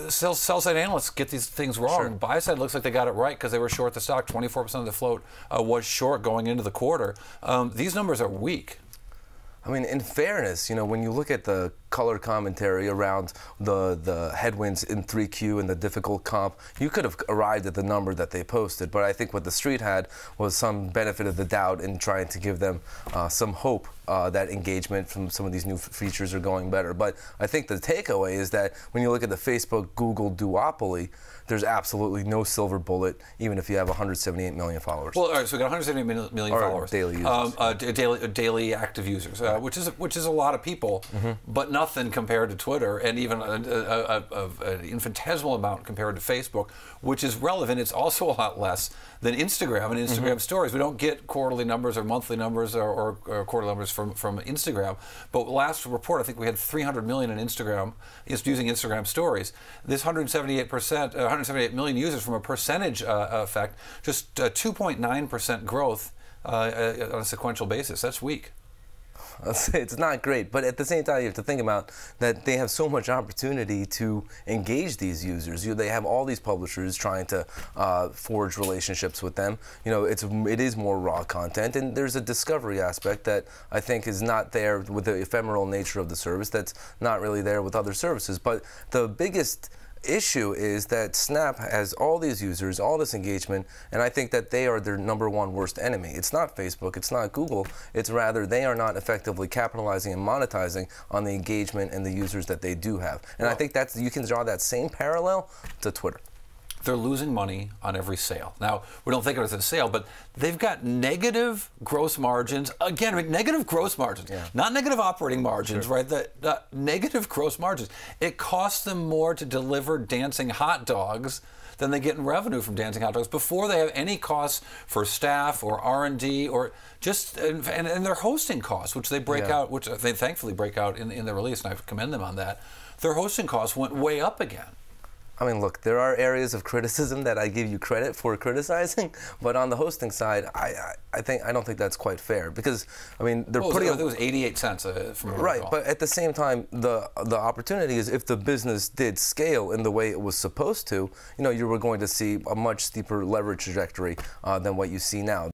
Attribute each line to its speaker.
Speaker 1: sell-side analysts get these things wrong.
Speaker 2: Sure.
Speaker 1: Buy-side looks like they got it right because they were short the stock. 24% of the float was short going into the quarter. These numbers are weak.
Speaker 2: I mean, in fairness, you know, when you look at the color commentary around the headwinds in 3Q and the difficult comp, you could have arrived at the number that they posted. But I think what the street had was some benefit of the doubt in trying to give them some hope that engagement from some of these new features are going better. But I think the takeaway is that when you look at the Facebook-Google duopoly, there's absolutely no silver bullet, even if you have 178 million followers.
Speaker 1: Well, all right, so we got 178 million followers.
Speaker 2: Daily users.
Speaker 1: Daily active users, which is a lot of people, but nothing compared to Twitter, and even an infinitesimal amount compared to Facebook, which is relevant. It's also a lot less than Instagram and Instagram stories. We don't get quarterly numbers or monthly numbers or quarterly numbers from Instagram. But last report, I think we had 300 million in Instagram using Instagram stories. This 178 million users from a percentage effect, just 2.9% growth on a sequential basis. That's weak.
Speaker 2: It's not great, but at the same time, you have to think about that they have so much opportunity to engage these users. They have all these publishers trying to forge relationships with them. You know, it is more raw content, and there's a discovery aspect that I think is not there with the ephemeral nature of the service. That's not really there with other services. But the biggest issue is that Snap has all these users, all this engagement, and I think that they are their #1 worst enemy. It's not Facebook, it's not Google, it's rather they are not effectively capitalizing and monetizing on the engagement and the users that they do have. And I think that's, you can draw that same parallel to Twitter.
Speaker 1: They're losing money on every sale. Now, we don't think of it as a sale, but they've got negative gross margins. Again, negative gross margins, not negative operating margins, right? The negative gross margins. It costs them more to deliver dancing hot dogs than they get in revenue from dancing hot dogs before they have any costs for staff or R&D or just and their hosting costs, which they break out, which they thankfully break out in the release, and I commend them on that. Their hosting costs went way up again.
Speaker 2: I mean, look, there are areas of criticism that I give you credit for criticizing, but on the hosting side, I don't think that's quite fair because, I mean, they're putting up.
Speaker 1: It was 88 cents from
Speaker 2: right, but at the same time, the opportunity is if the business did scale in the way it was supposed to, you know, you were going to see a much steeper leverage trajectory than what you see now.